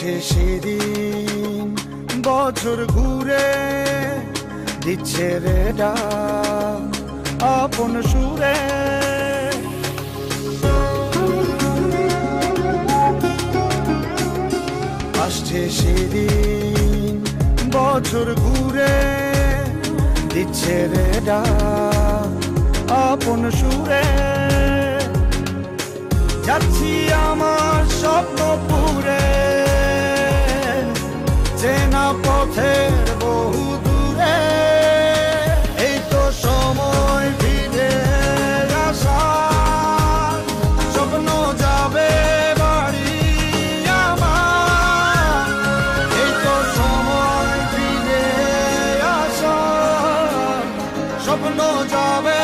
আসছে সেদিন, বছর ঘুরে দিচ্ছে রে ডাক আপন সুরে। আসছে সেদিন, বছর ঘুরে দিচ্ছে রে ডাক আপন সুরে। যাচ্ছি আমার স্বপ্ন পুরে, চেনা পথের বহু দূরে। এই তো সময় ফিরে আসার, স্বপ্ন যাবে বাড়ি আমার। এই তো সময় ফিরে আসার, স্বপ্ন যাবে